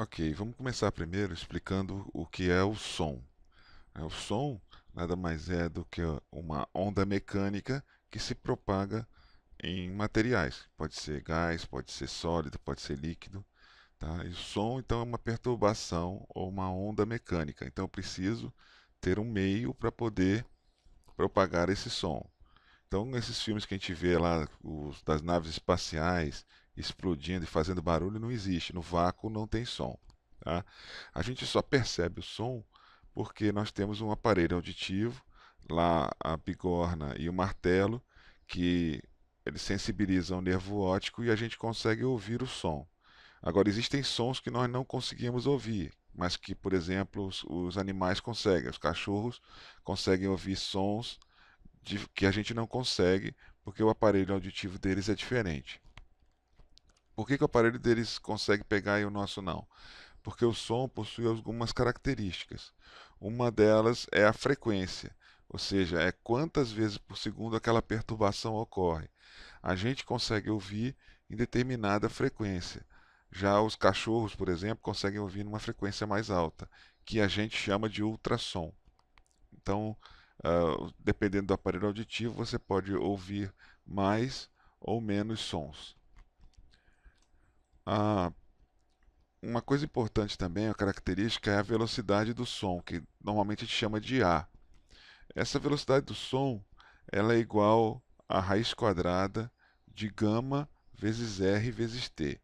Ok, vamos começar primeiro explicando o que é o som. O som nada mais é do que uma onda mecânica que se propaga em materiais. Pode ser gás, pode ser sólido, pode ser líquido. Tá? E o som, então, é uma perturbação ou uma onda mecânica. Então, eu preciso ter um meio para poder propagar esse som. Então, esses filmes que a gente vê lá, os das naves espaciais explodindo e fazendo barulho, não existe. No vácuo não tem som. Tá? A gente só percebe o som porque nós temos um aparelho auditivo, lá a bigorna e o martelo, que eles sensibilizam o nervo óptico e a gente consegue ouvir o som. Agora, existem sons que nós não conseguimos ouvir, mas que, por exemplo, os animais conseguem. Os cachorros conseguem ouvir sons que a gente não consegue, porque o aparelho auditivo deles é diferente. Por que o aparelho deles consegue pegar e o nosso não? Porque o som possui algumas características. Uma delas é a frequência, ou seja, é quantas vezes por segundo aquela perturbação ocorre. A gente consegue ouvir em determinada frequência. Já os cachorros, por exemplo, conseguem ouvir numa frequência mais alta, que a gente chama de ultrassom. Então, dependendo do aparelho auditivo, você pode ouvir mais ou menos sons. Ah, uma coisa importante também, a característica é a velocidade do som, que normalmente a gente chama de A. Essa velocidade do som, ela é igual à raiz quadrada de gama vezes R vezes T.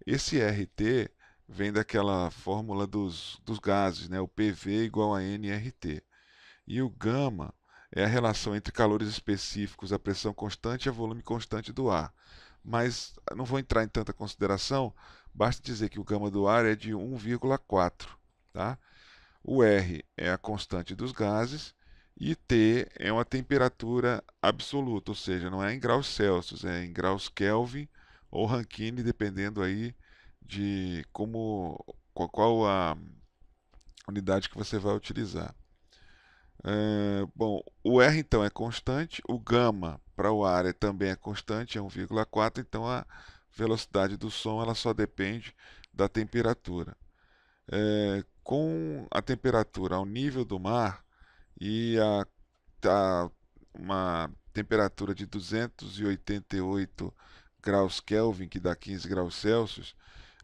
Esse RT vem daquela fórmula dos gases, né? O PV igual a nRT. E o gama é a relação entre calores específicos, a pressão constante e o volume constante do ar. Mas não vou entrar em tanta consideração, basta dizer que o gama do ar é de 1,4. Tá? O R é a constante dos gases e T é uma temperatura absoluta, ou seja, não é em graus Celsius, é em graus Kelvin ou Rankine, dependendo aí de qual a unidade que você vai utilizar. Bom, o R então é constante, o gama para o ar também é constante, é 1,4, então a velocidade do som ela só depende da temperatura. Com a temperatura ao nível do mar e uma temperatura de 288 graus Kelvin, que dá 15 graus Celsius,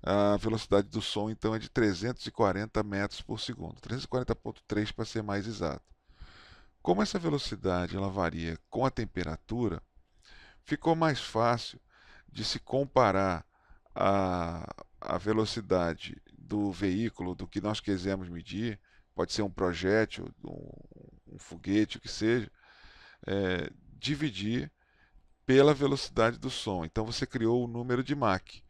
a velocidade do som então é de 340 metros por segundo, 340,3 para ser mais exato. Como essa velocidade ela varia com a temperatura, ficou mais fácil de se comparar a velocidade do veículo, do que nós quisermos medir, pode ser um projétil, um foguete, o que seja, dividir pela velocidade do som. Então você criou o número de Mach.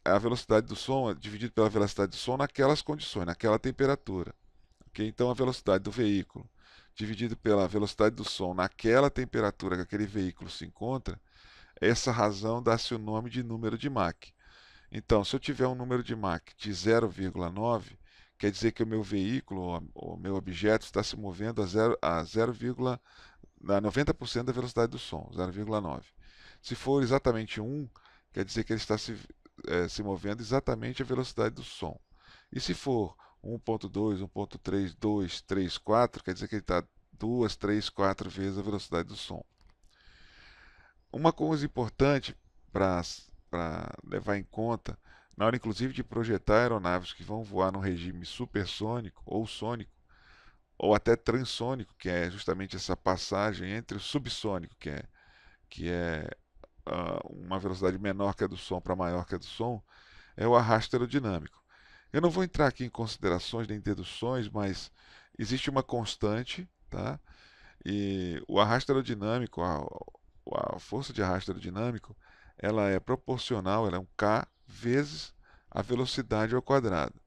A velocidade do som é dividida pela velocidade do som naquelas condições, naquela temperatura. Okay? Então a velocidade do veículo dividido pela velocidade do som naquela temperatura que aquele veículo se encontra, essa razão dá-se o nome de número de Mach. Então, se eu tiver um número de Mach de 0,9, quer dizer que o meu veículo, o meu objeto, está se movendo a 90% da velocidade do som, 0,9. Se for exatamente 1, quer dizer que ele está se movendo exatamente a velocidade do som. E se for 1.2, 1.3, 2, 3, 4, quer dizer que ele está 2, 3, 4 vezes a velocidade do som. Uma coisa importante para levar em conta, na hora inclusive de projetar aeronaves que vão voar no regime supersônico ou sônico, ou até transônico, que é justamente essa passagem entre o subsônico, que é uma velocidade menor que a do som para maior que a do som, é o arrasto aerodinâmico. Eu não vou entrar aqui em considerações nem deduções, mas existe uma constante, tá? E o arrasto aerodinâmico, a força de arrasto aerodinâmico, ela é proporcional, ela é um k vezes a velocidade ao quadrado.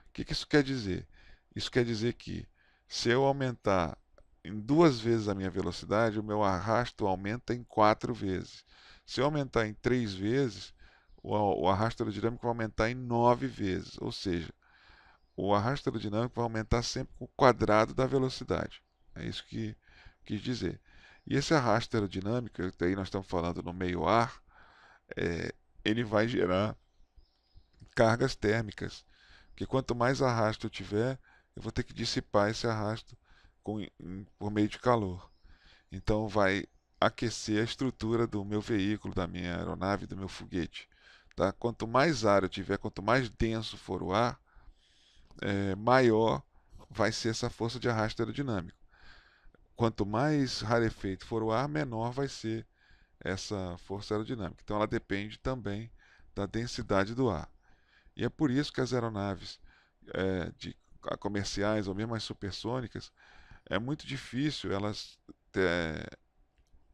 O que isso quer dizer? Isso quer dizer que se eu aumentar em 2 vezes a minha velocidade, o meu arrasto aumenta em 4 vezes. Se eu aumentar em 3 vezes, o arrasto aerodinâmico vai aumentar em 9 vezes. Ou seja, o arrasto aerodinâmico vai aumentar sempre com o quadrado da velocidade. É isso que quis dizer. E esse arrasto aerodinâmico, aí nós estamos falando no meio ar, ele vai gerar cargas térmicas Porque quanto mais arrasto eu tiver, eu vou ter que dissipar esse arrasto por meio de calor. Então vai aquecer a estrutura do meu veículo, da minha aeronave, do meu foguete. Tá? Quanto mais ar eu tiver, quanto mais denso for o ar, maior vai ser essa força de arrasto aerodinâmico. Quanto mais rarefeito for o ar, menor vai ser essa força aerodinâmica. Então ela depende também da densidade do ar. E é por isso que as aeronaves comerciais ou mesmo as supersônicas, é muito difícil elas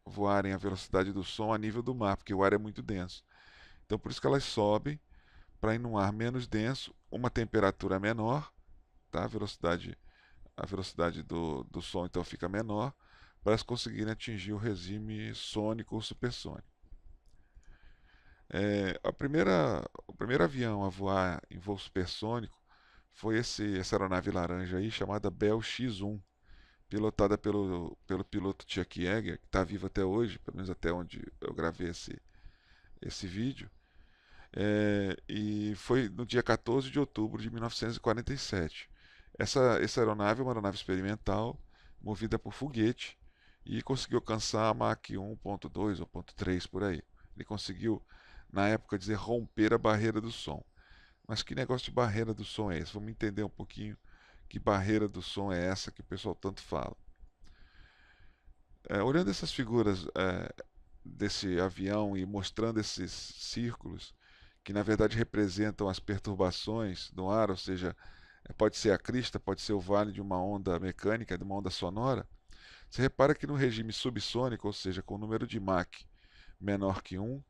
voarem a velocidade do som a nível do mar, porque o ar é muito denso. Então por isso que elas sobem para ir num ar menos denso, uma temperatura menor, tá? A velocidade do som então fica menor, para elas conseguirem atingir o regime sônico ou supersônico. O primeiro avião a voar em voo supersônico foi essa aeronave laranja aí, chamada Bell X-1, pilotada pelo piloto Chuck Yeager, que está vivo até hoje, pelo menos até onde eu gravei esse vídeo. E foi no dia 14 de outubro de 1947. Essa aeronave é uma aeronave experimental, movida por foguete, e conseguiu alcançar a Mach 1.2 ou 1.3 por aí. Ele conseguiu, na época, dizer romper a barreira do som. Mas que negócio de barreira do som é esse? Vamos entender um pouquinho que barreira do som é essa que o pessoal tanto fala. Olhando essas figuras desse avião e mostrando esses círculos, que na verdade representam as perturbações no ar, ou seja, pode ser a crista, pode ser o vale de uma onda mecânica, de uma onda sonora. Você repara que no regime subsônico, ou seja, com o número de Mach menor que 1,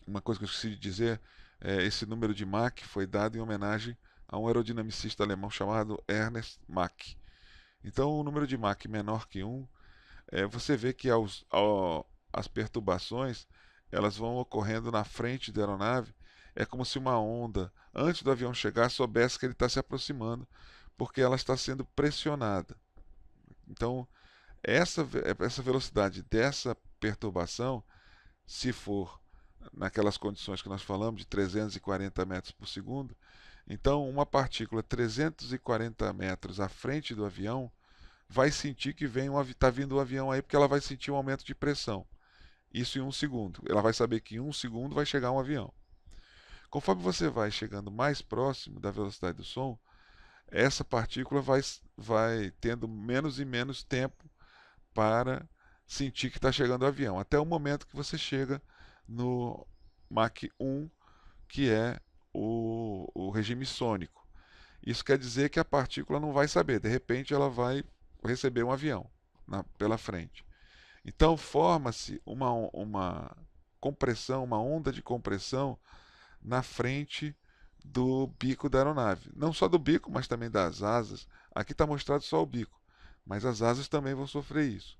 uma coisa que eu esqueci de dizer, esse número de Mach foi dado em homenagem a um aerodinamicista alemão chamado Ernst Mach. Então, o número de Mach menor que 1, você vê que as perturbações elas vão ocorrendo na frente da aeronave. É como se uma onda, antes do avião chegar, soubesse que ele está se aproximando, porque ela está sendo pressionada. Então, essa velocidade dessa perturbação, se for naquelas condições que nós falamos, de 340 metros por segundo, então uma partícula 340 metros à frente do avião vai sentir que está vindo um avião aí, porque ela vai sentir um aumento de pressão. Isso em 1 segundo. Ela vai saber que em 1 segundo vai chegar um avião. Conforme você vai chegando mais próximo da velocidade do som, essa partícula vai tendo menos e menos tempo para sentir que está chegando o avião, até o momento que você chega no Mach 1, que é o regime sônico. Isso quer dizer que a partícula não vai saber, de repente ela vai receber um avião pela frente. Então forma-se uma compressão, uma onda de compressão na frente do bico da aeronave. Não só do bico, mas também das asas. Aqui está mostrado só o bico, mas as asas também vão sofrer isso.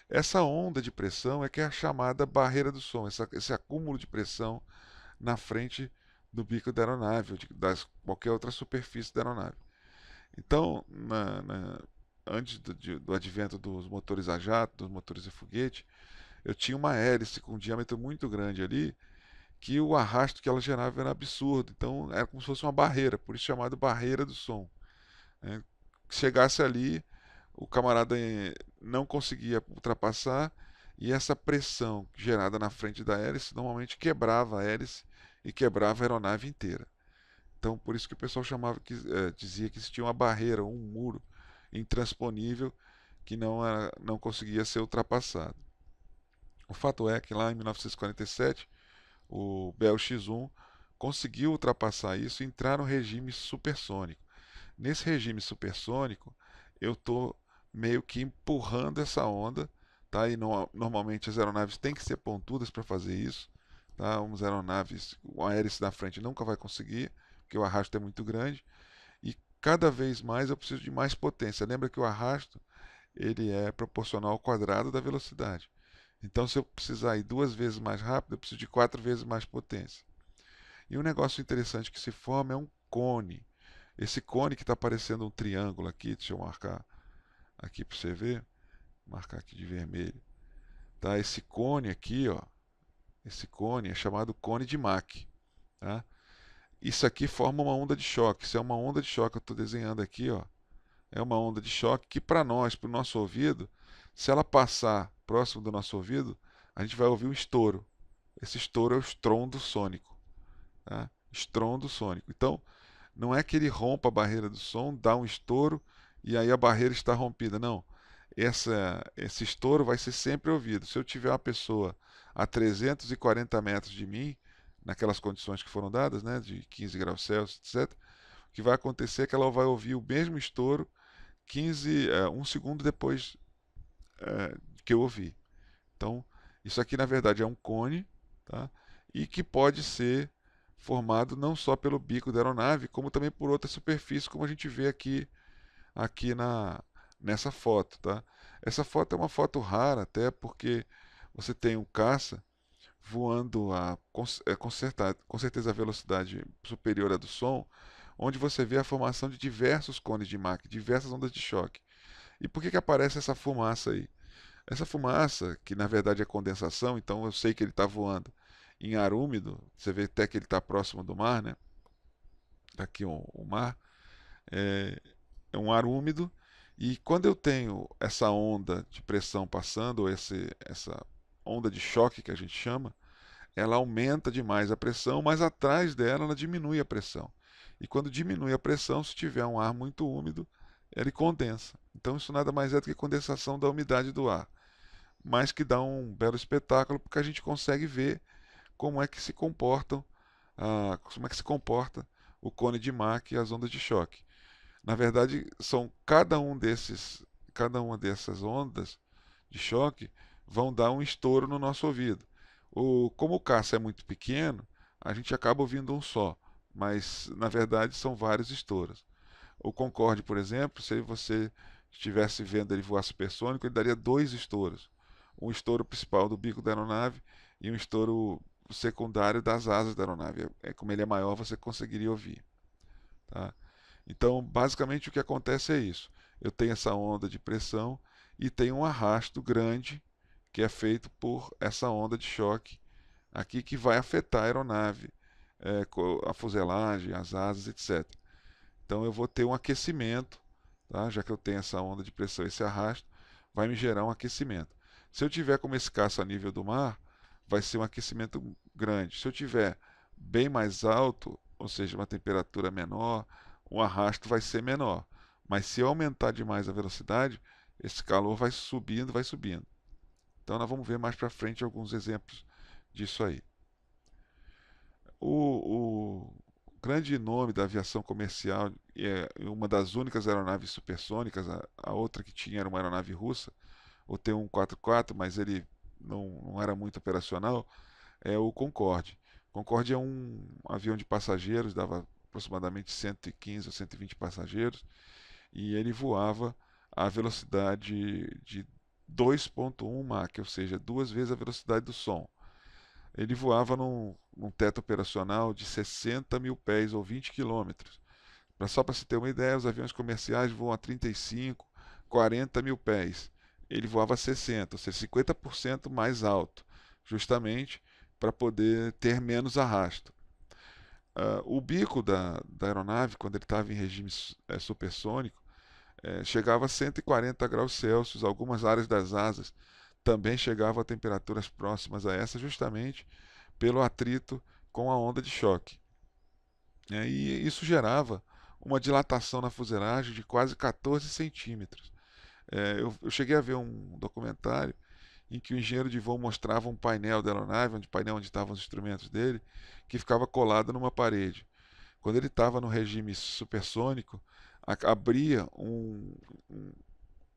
Essa onda de pressão é que é a chamada barreira do som, esse acúmulo de pressão na frente do bico da aeronave ou de qualquer outra superfície da aeronave. Então, antes do advento dos motores a jato, dos motores a foguete, eu tinha uma hélice com um diâmetro muito grande ali, que o arrasto que ela gerava era absurdo. Então, era como se fosse uma barreira, por isso chamado barreira do som. Né? Chegasse ali, o camarada não conseguia ultrapassar, e essa pressão gerada na frente da hélice normalmente quebrava a hélice e quebrava a aeronave inteira. Então, por isso que o pessoal dizia que existia uma barreira, um muro intransponível que não conseguia ser ultrapassado. O fato é que lá em 1947, o Bell X-1 conseguiu ultrapassar isso e entrar no regime supersônico. Nesse regime supersônico, eu estou meio que empurrando essa onda, tá? E normalmente as aeronaves têm que ser pontudas para fazer isso, tá? Umas aeronaves, uma hélice na frente nunca vai conseguir, porque o arrasto é muito grande, e cada vez mais eu preciso de mais potência. Lembra que o arrasto ele é proporcional ao quadrado da velocidade. Então, se eu precisar ir 2 vezes mais rápido, eu preciso de 4 vezes mais potência. E um negócio interessante que se forma é um cone. Esse cone que está parecendo um triângulo aqui, deixa eu marcar aqui para você ver, marcar aqui de vermelho. Tá? Esse cone aqui, ó, esse cone é chamado cone de Mach. Tá? isso aqui forma uma onda de choque. Isso é uma onda de choque que eu estou desenhando aqui, ó. É uma onda de choque que para nós, para o nosso ouvido, se ela passar próximo do nosso ouvido, a gente vai ouvir um estouro. Esse estouro é o estrondo sônico, tá? Estrondo sônico. Então, não é que ele rompa a barreira do som, dá um estouro e aí a barreira está rompida. Não. Esse estouro vai ser sempre ouvido. Se eu tiver uma pessoa a 340 metros de mim, naquelas condições que foram dadas, né, de 15 graus Celsius, etc., o que vai acontecer é que ela vai ouvir o mesmo estouro 1 segundo depois que eu ouvi. Então, isso aqui na verdade é um cone, tá? E que pode ser formado não só pelo bico da aeronave, como também por outra superfície, como a gente vê aqui nessa foto, tá? Essa foto é uma foto rara até porque você tem um caça voando com certeza a velocidade superior à do som, onde você vê a formação de diversos cones de Mach, diversas ondas de choque. E por que aparece essa fumaça aí? Essa fumaça, que na verdade é condensação, então eu sei que ele está voando em ar úmido, você vê até que ele está próximo do mar, né? Aqui o mar, é, é um ar úmido, e quando eu tenho essa onda de pressão passando, ou essa onda de choque que a gente chama, ela aumenta demais a pressão, mas atrás dela ela diminui a pressão. E quando diminui a pressão, se tiver um ar muito úmido, ele condensa. Então isso nada mais é do que condensação da umidade do ar, mas que dá um belo espetáculo porque a gente consegue ver como é que se comportam, como é que se comporta o cone de Mach e as ondas de choque. Na verdade, são cada uma dessas ondas de choque vão dar um estouro no nosso ouvido. Como o caça é muito pequeno, a gente acaba ouvindo um só, mas na verdade são vários estouros. O Concorde, por exemplo, se você estivesse vendo ele voar supersônico, ele daria dois estouros. Um estouro principal do bico da aeronave e um estouro secundário das asas da aeronave. Como ele é maior, você conseguiria ouvir. Tá? Então, basicamente, o que acontece é isso. Eu tenho essa onda de pressão e tenho um arrasto grande que é feito por essa onda de choque aqui que vai afetar a aeronave, a fuselagem, as asas, etc. Então eu vou ter um aquecimento, tá? Já que eu tenho essa onda de pressão, esse arrasto, vai me gerar um aquecimento. Se eu tiver como esse caça a nível do mar, vai ser um aquecimento grande. Se eu tiver bem mais alto, ou seja, uma temperatura menor, o arrasto vai ser menor. Mas se eu aumentar demais a velocidade, esse calor vai subindo, vai subindo. Então nós vamos ver mais para frente alguns exemplos disso aí. O grande nome da aviação comercial é uma das únicas aeronaves supersônicas, a outra que tinha era uma aeronave russa, o T-144, mas ele não era muito operacional, é o Concorde. Concorde é um avião de passageiros, dava aproximadamente 115 ou 120 passageiros, e ele voava a velocidade de 2.1 Mach, ou seja, duas vezes a velocidade do som. Ele voava num teto operacional de 60 mil pés ou 20 quilômetros. Só para se ter uma ideia, os aviões comerciais voam a 35, 40 mil pés. Ele voava a 60, ou seja, 50% mais alto, justamente para poder ter menos arrasto. O bico da aeronave, quando ele estava em regime supersônico, chegava a 140 graus Celsius. Algumas áreas das asas também chegavam a temperaturas próximas a essa, justamente pelo atrito com a onda de choque. E isso gerava uma dilatação na fuselagem de quase 14 centímetros. Eu cheguei a ver um documentário em que o engenheiro de voo mostrava um painel da aeronave, painel onde estavam os instrumentos dele, que ficava colado numa parede. Quando ele estava no regime supersônico, abria um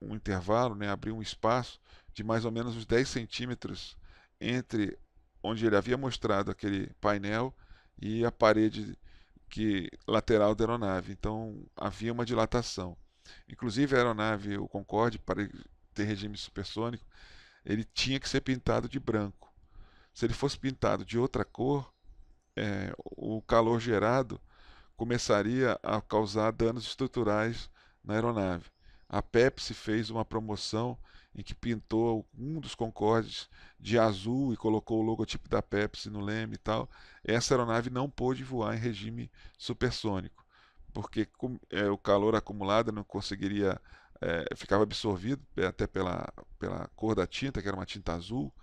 intervalo, né, abria um espaço de mais ou menos uns 10 centímetros entre onde ele havia mostrado aquele painel e a parede lateral da aeronave. Então havia uma dilatação. Inclusive a aeronave, o Concorde, para ter regime supersônico, ele tinha que ser pintado de branco. Se ele fosse pintado de outra cor, o calor gerado começaria a causar danos estruturais na aeronave. A Pepsi fez uma promoção em que pintou um dos Concordes de azul e colocou o logotipo da Pepsi no leme e tal. Essa aeronave não pôde voar em regime supersônico, porque o calor acumulado não conseguiria, ficava absorvido até pela cor da tinta, que era uma tinta azul,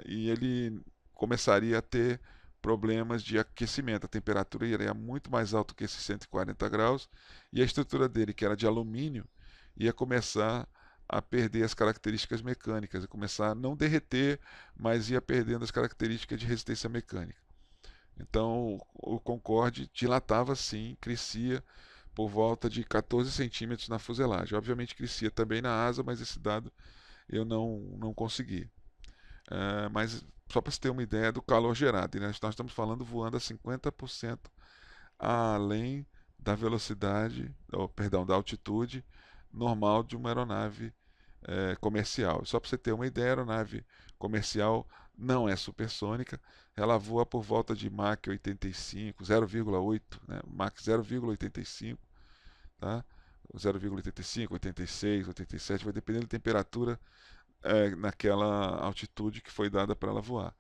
e ele começaria a ter problemas de aquecimento. A temperatura iria muito mais alta que esses 140 graus e a estrutura dele, que era de alumínio, ia começar a perder as características mecânicas, ia começar a não derreter, mas ia perdendo as características de resistência mecânica. Então o Concorde dilatava sim, crescia por volta de 14 centímetros na fuselagem. Obviamente crescia também na asa, mas esse dado eu não consegui. Mas só para você ter uma ideia do calor gerado, né? Nós estamos falando voando a 50% além da velocidade, perdão, da altitude normal de uma aeronave comercial. Só para você ter uma ideia, a aeronave comercial não é supersônica, ela voa por volta de Mach 85, 0,8, né? Mach 0,85, tá? 0,85, 86, 87, vai depender da temperatura naquela altitude que foi dada para ela voar.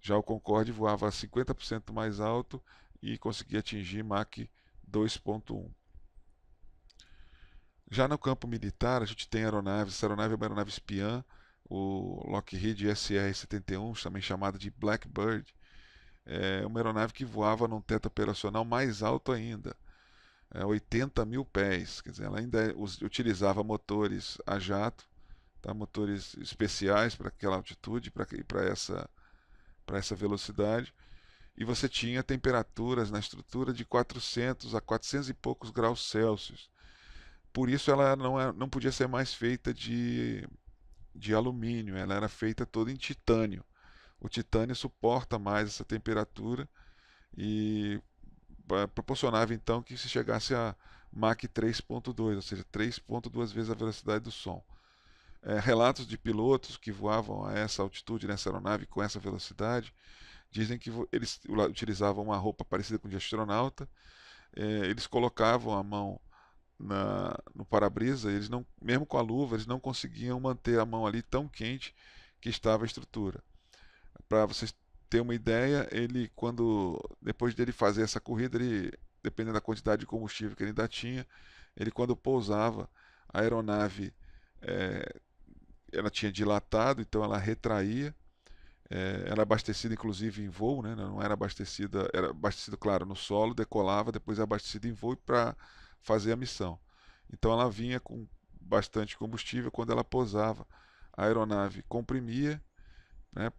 Já o Concorde voava a 50% mais alto e conseguia atingir Mach 2.1. Já no campo militar, a gente tem aeronaves. Essa aeronave é uma aeronave espiã, o Lockheed SR-71, também chamada de Blackbird. É uma aeronave que voava num teto operacional mais alto ainda, 80 mil pés. Quer dizer, ela ainda utilizava motores a jato, tá? Motores especiais para aquela altitude e para essa velocidade. E você tinha temperaturas na estrutura de 400 a 400 e poucos graus Celsius. Por isso ela não podia ser mais feita de alumínio, ela era feita toda em titânio. O titânio suporta mais essa temperatura e proporcionava então que se chegasse a Mach 3.2, ou seja, 3.2 vezes a velocidade do som. Relatos de pilotos que voavam a essa altitude nessa aeronave com essa velocidade dizem que eles utilizavam uma roupa parecida com de astronauta, eles colocavam a mão no para-brisa, eles não, mesmo com a luva, eles não conseguiam manter a mão ali tão quente que estava a estrutura. Para vocês terem uma ideia, ele depois dele fazer essa corrida, ele, dependendo da quantidade de combustível que ele ainda tinha, ele quando pousava, a aeronave ela tinha dilatado, então ela retraía. Era abastecida inclusive em voo, né? Não era abastecida, era abastecida, claro, no solo, decolava, depois abastecida em voo para fazer a missão. Então ela vinha com bastante combustível, quando ela pousava, a aeronave comprimia, né?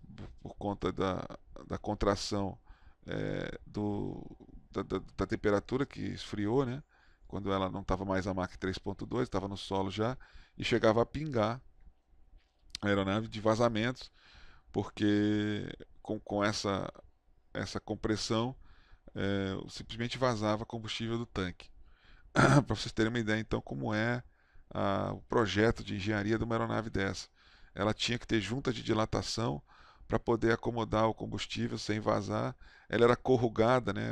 Por conta da contração é, do, da temperatura que esfriou, né? Quando ela não estava mais a Mach 3.2, estava no solo já, e chegava a pingar a aeronave de vazamentos, porque com essa compressão simplesmente vazava combustível do tanque. Para vocês terem uma ideia, então, como é o projeto de engenharia de uma aeronave dessa. Ela tinha que ter junta de dilatação para poder acomodar o combustível sem vazar. Ela era corrugada, né?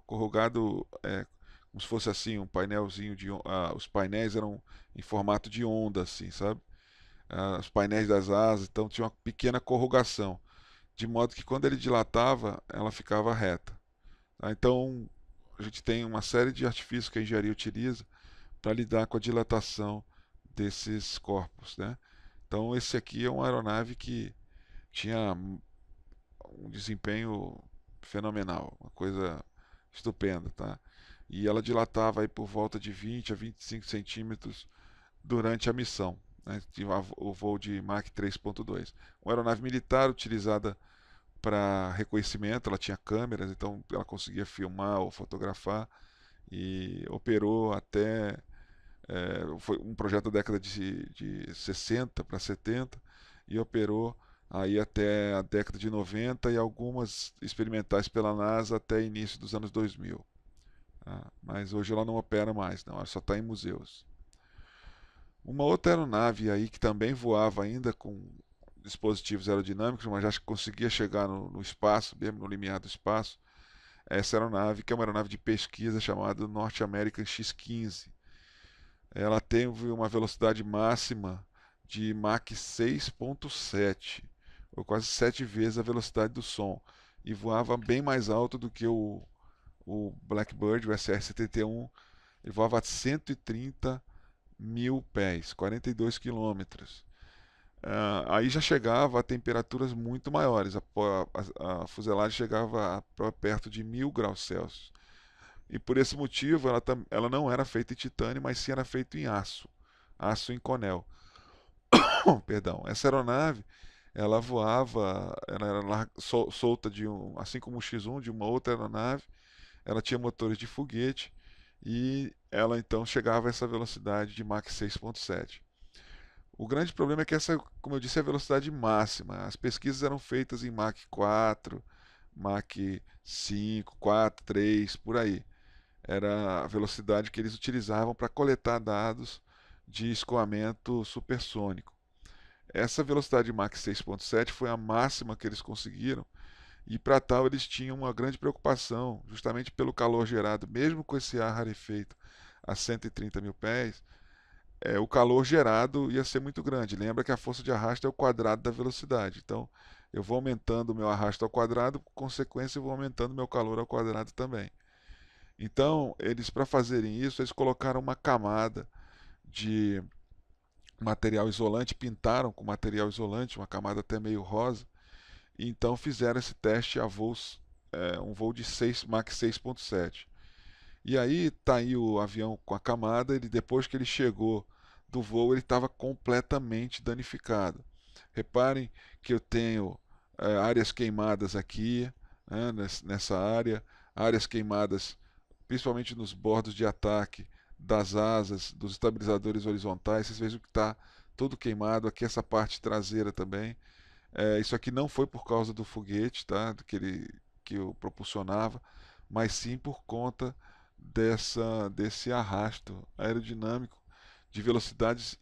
Corrugado como se fosse assim um painelzinho os painéis eram em formato de onda, assim, sabe? Os painéis das asas, então tinha uma pequena corrugação, de modo que quando ele dilatava, ela ficava reta. Tá? Então, a gente tem uma série de artifícios que a engenharia utiliza para lidar com a dilatação desses corpos, né? Então, esse aqui é uma aeronave que tinha um desempenho fenomenal, uma coisa estupenda, tá? E ela dilatava aí por volta de 20 a 25 centímetros durante a missão, né? Tinha o voo de Mach 3.2. Uma aeronave militar utilizada para reconhecimento, ela tinha câmeras, então ela conseguia filmar ou fotografar e operou até. Foi um projeto da década de 60 para 70 e operou aí até a década de 90 e algumas experimentais pela NASA até início dos anos 2000. Tá? Mas hoje ela não opera mais, não, ela só está em museus. Uma outra aeronave aí que também voava ainda com dispositivos aerodinâmicos, mas já conseguia chegar no espaço, mesmo no limiar do espaço, essa aeronave, que é uma aeronave de pesquisa chamada North American X-15. Ela teve uma velocidade máxima de Mach 6.7, ou quase 7 vezes a velocidade do som, e voava bem mais alto do que o Blackbird, o SR-71, ele voava a 130 mil pés, 42 quilômetros. Aí já chegava a temperaturas muito maiores, a fuselagem chegava a perto de 1000 graus Celsius. E por esse motivo ela não era feita em titânio, mas sim era feita em aço, aço Inconel. Perdão. Essa aeronave ela voava, ela era solta assim como o X-1 de uma outra aeronave, ela tinha motores de foguete e ela então chegava a essa velocidade de Mach 6.7. O grande problema é que essa, como eu disse, é a velocidade máxima. As pesquisas eram feitas em Mach 4, Mach 5, 4, 3, por aí. Era a velocidade que eles utilizavam para coletar dados de escoamento supersônico. Essa velocidade de Mach 6.7 foi a máxima que eles conseguiram, e para tal eles tinham uma grande preocupação, justamente pelo calor gerado, mesmo com esse ar rarefeito a 130 mil pés, o calor gerado ia ser muito grande. Lembra que a força de arrasto é o quadrado da velocidade. Então, eu vou aumentando o meu arrasto ao quadrado, por consequência, eu vou aumentando o meu calor ao quadrado também. Então, eles, para fazerem isso, eles colocaram uma camada de material isolante, pintaram com material isolante, uma camada até meio rosa, e então fizeram esse teste a voos, um voo de 6, Mach 6.7. E aí tá aí o avião com a camada, ele, depois que ele chegou do voo, ele estava completamente danificado. Reparem que eu tenho áreas queimadas aqui, né, nessa área, áreas queimadas principalmente nos bordos de ataque das asas, dos estabilizadores horizontais. Vocês vejam que está todo queimado, aqui essa parte traseira também. Isso aqui não foi por causa do foguete, tá? Que eu propulsionava, mas sim por conta desse arrasto aerodinâmico de velocidades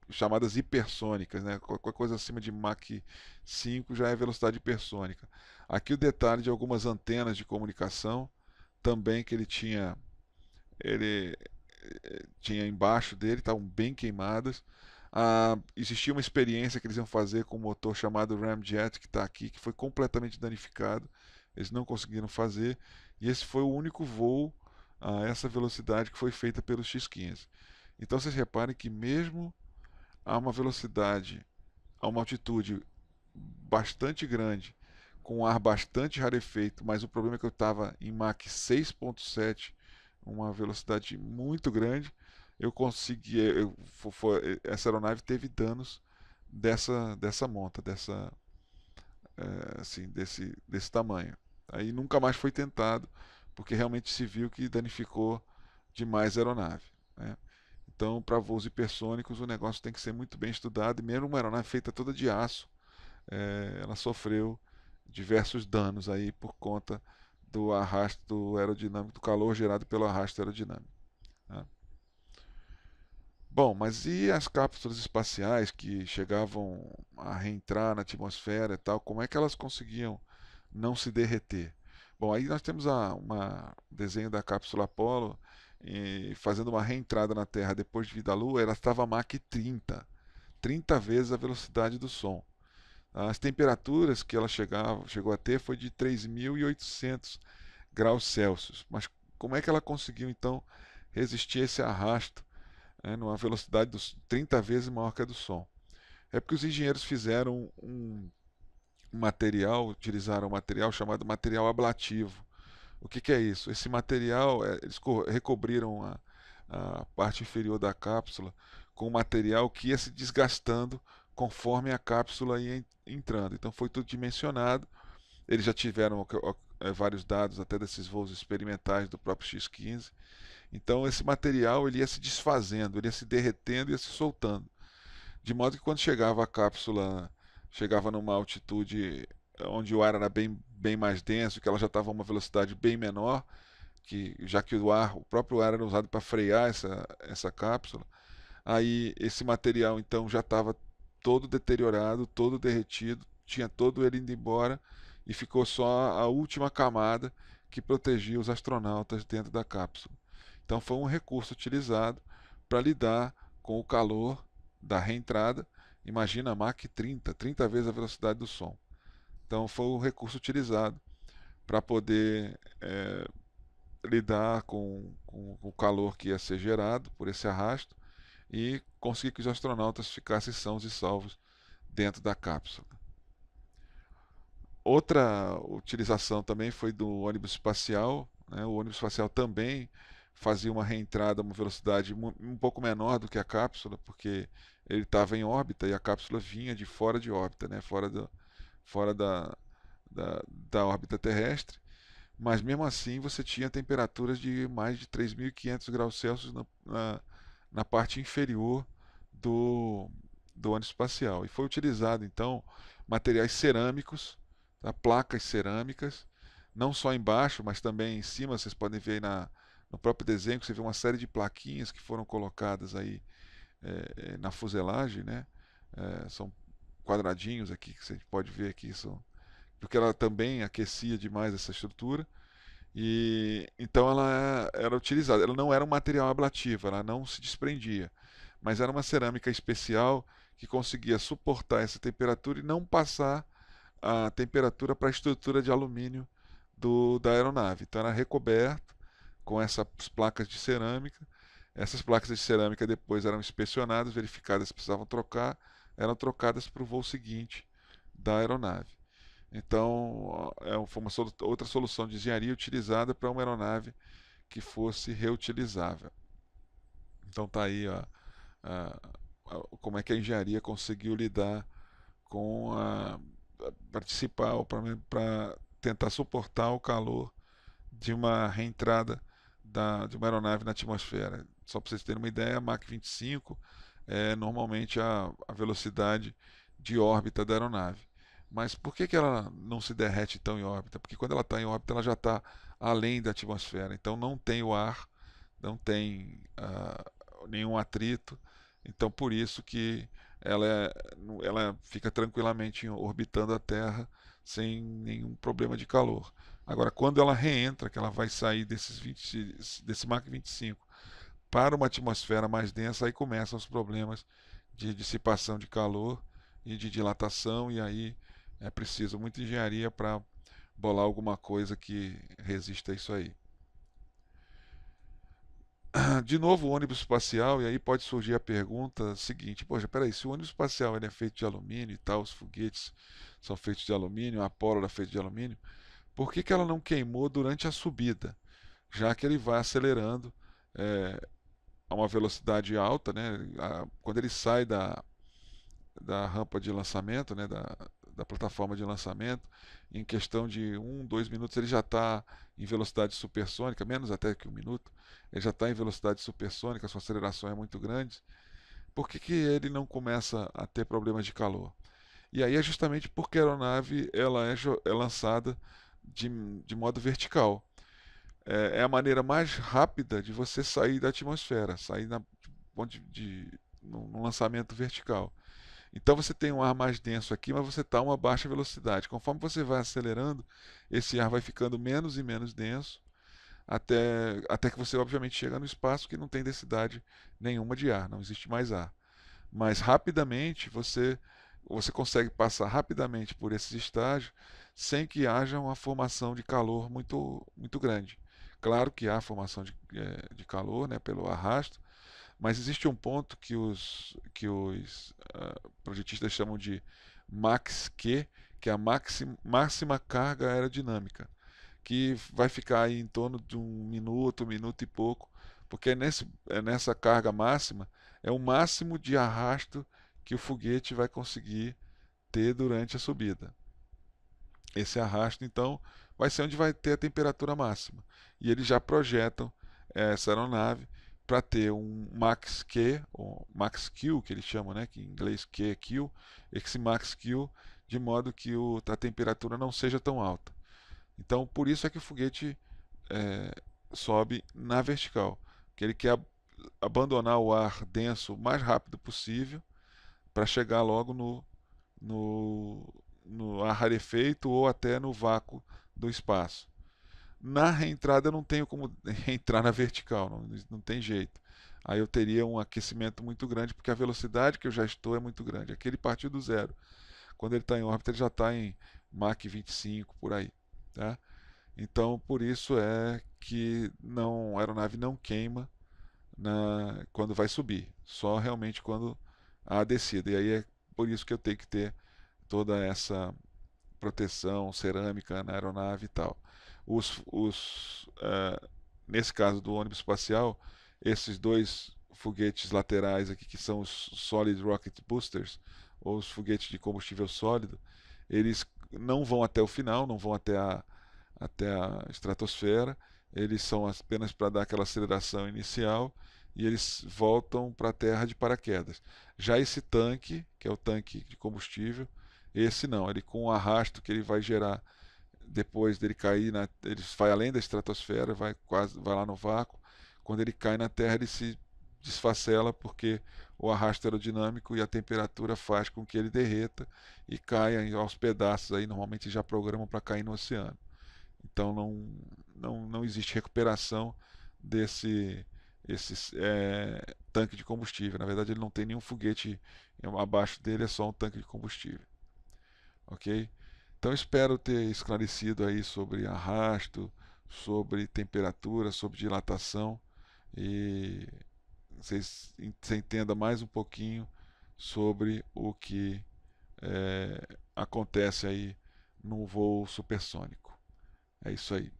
chamadas hipersônicas, né? Qualquer coisa acima de Mach 5 já é velocidade hipersônica. Aqui o detalhe de algumas antenas de comunicação também que ele tinha embaixo dele, estavam bem queimadas. Existia uma experiência que eles iam fazer com um motor chamado Ramjet, que está aqui, que foi completamente danificado. Eles não conseguiram fazer, e esse foi o único voo a essa velocidade que foi feita pelo X-15. Então vocês reparem que mesmo a uma velocidade, a uma altitude bastante grande, com um ar bastante rarefeito, mas o problema é que eu estava em Mach 6.7, uma velocidade muito grande, eu consegui, essa aeronave teve danos dessa monta, assim, desse tamanho. Aí nunca mais foi tentado, porque realmente se viu que danificou demais a aeronave, né? Então, para voos hipersônicos, o negócio tem que ser muito bem estudado, e mesmo uma aeronave feita toda de aço, ela sofreu diversos danos aí por conta do arrasto aerodinâmico, do calor gerado pelo arrasto aerodinâmico, né? Bom, mas e as cápsulas espaciais que chegavam a reentrar na atmosfera e tal, como é que elas conseguiam não se derreter? Bom, aí nós temos uma desenho da cápsula Apollo fazendo uma reentrada na Terra depois de vir da Lua, ela estava a Mach 30 vezes a velocidade do som. As temperaturas que ela chegou a ter foi de 3.800 graus Celsius. Mas como é que ela conseguiu então resistir a esse arrasto, né, numa velocidade dos 30 vezes maior que a do som? É porque os engenheiros fizeram um material, utilizaram um material chamado material ablativo. O que é isso? Esse material, eles recobriram a parte inferior da cápsula com material que ia se desgastando conforme a cápsula ia entrando. Então foi tudo dimensionado. Eles já tiveram vários dados até desses voos experimentais do próprio X-15. Então esse material ele ia se desfazendo, ele ia se derretendo e ia se soltando. De modo que quando chegava a cápsula, chegava numa altitude onde o ar era bem mais denso, que ela já estava a uma velocidade bem menor, já que o próprio ar era usado para frear essa cápsula, aí esse material então já estava todo deteriorado, todo derretido, tinha todo ele indo embora e ficou só a última camada que protegia os astronautas dentro da cápsula. Então foi um recurso utilizado para lidar com o calor da reentrada. Imagina a Mach 30 vezes a velocidade do som. Então foi o recurso utilizado para poder lidar com o calor que ia ser gerado por esse arrasto e conseguir que os astronautas ficassem sãos e salvos dentro da cápsula. Outra utilização também foi do ônibus espacial, né? O ônibus espacial também fazia uma reentrada a uma velocidade um pouco menor do que a cápsula, porque ele estava em órbita e a cápsula vinha de fora de órbita, né? Fora da órbita terrestre. Mas mesmo assim você tinha temperaturas de mais de 3.500 graus Celsius na parte inferior do ônibus espacial. E foi utilizado então materiais cerâmicos, tá? Placas cerâmicas, não só embaixo, mas também em cima. Vocês podem ver aí no próprio desenho que você vê uma série de plaquinhas que foram colocadas aí na fuselagem, né? São quadradinhos aqui que você pode ver aqui, porque ela também aquecia demais essa estrutura. E então ela era utilizada. Ela não era um material ablativo, ela não se desprendia, mas era uma cerâmica especial que conseguia suportar essa temperatura e não passar a temperatura para a estrutura de alumínio da aeronave. Então era recoberto com essas placas de cerâmica. Essas placas de cerâmica depois eram inspecionadas, verificadas se precisavam trocar, eram trocadas para o voo seguinte da aeronave. Então, foi outra solução de engenharia utilizada para uma aeronave que fosse reutilizável. Então, tá aí como é que a engenharia conseguiu lidar com participar para tentar suportar o calor de uma reentrada de uma aeronave na atmosfera. Só para vocês terem uma ideia, a Mach 25 é normalmente a velocidade de órbita da aeronave. Mas por que ela não se derrete tão em órbita? Porque quando ela está em órbita, ela já está além da atmosfera. Então não tem o ar, não tem nenhum atrito. Então por isso que ela fica tranquilamente orbitando a Terra sem nenhum problema de calor. Agora, quando ela reentra, que ela vai sair desse Mach 25 para uma atmosfera mais densa, aí começam os problemas de dissipação de calor e de dilatação, e aí é preciso muita engenharia para bolar alguma coisa que resista a isso aí. De novo, o ônibus espacial, e aí pode surgir a pergunta seguinte: poxa, peraí, se o ônibus espacial ele é feito de alumínio e tal, os foguetes são feitos de alumínio, a Apollo era feita de alumínio, por que ela não queimou durante a subida? Já que ele vai acelerando a uma velocidade alta, né? Quando ele sai da rampa de lançamento, né? Da plataforma de lançamento, em questão de 2 minutos ele já está em velocidade supersônica, menos até que 1 minuto, ele já está em velocidade supersônica, a sua aceleração é muito grande. Por que ele não começa a ter problemas de calor? E aí é justamente porque a aeronave ela é lançada de modo vertical. É a maneira mais rápida de você sair da atmosfera, sair num lançamento vertical. Então você tem um ar mais denso aqui, mas você está a uma baixa velocidade. Conforme você vai acelerando, esse ar vai ficando menos e menos denso, até que você obviamente chega no espaço que não tem densidade nenhuma de ar, não existe mais ar. Mas rapidamente você consegue passar rapidamente por esses estágios sem que haja uma formação de calor muito, muito grande. Claro que há formação de calor, né, pelo arrasto, mas existe um ponto que os projetistas chamam de Max-Q, que é a máxima carga aerodinâmica, que vai ficar aí em torno de 1 minuto e pouco, porque nessa carga máxima é o máximo de arrasto que o foguete vai conseguir ter durante a subida. Esse arrasto, então, vai ser onde vai ter a temperatura máxima. E eles já projetam essa aeronave para ter um max Q, ou max Q, que eles chamam, né, que em inglês Q é Q, esse max Q, de modo que a temperatura não seja tão alta. Então, por isso é que o foguete sobe na vertical, que ele quer abandonar o ar denso o mais rápido possível para chegar logo no ar rarefeito ou até no vácuo do espaço. Na reentrada eu não tenho como reentrar na vertical, não tem jeito. aí eu teria um aquecimento muito grande, porque a velocidade que eu já estou é muito grande. Aqui ele partiu do zero. Quando ele está em órbita, ele já está em Mach 25 por aí. Tá? Então, por isso é que a aeronave não queima quando vai subir, só realmente quando há a descida. E aí é por isso que eu tenho que ter toda essa proteção cerâmica na aeronave e tal. Nesse caso do ônibus espacial, esses dois foguetes laterais aqui, que são os Solid Rocket Boosters, ou os foguetes de combustível sólido, eles não vão até o final, não vão até a estratosfera, eles são apenas para dar aquela aceleração inicial e eles voltam para a Terra de paraquedas. Já esse tanque, que é o tanque de combustível, esse não, ele com o arrasto que ele vai gerar depois dele cair, ele vai além da estratosfera, vai lá no vácuo. Quando ele cai na Terra, ele se desfacela porque o arrasto aerodinâmico e a temperatura faz com que ele derreta e caia aos pedaços. Aí normalmente já programam para cair no oceano. Então não existe recuperação desse tanque de combustível. Na verdade, ele não tem nenhum foguete abaixo dele, é só um tanque de combustível. Ok? Então espero ter esclarecido aí sobre arrasto, sobre temperatura, sobre dilatação e você entenda mais um pouquinho sobre o que acontece aí no voo supersônico. É isso aí.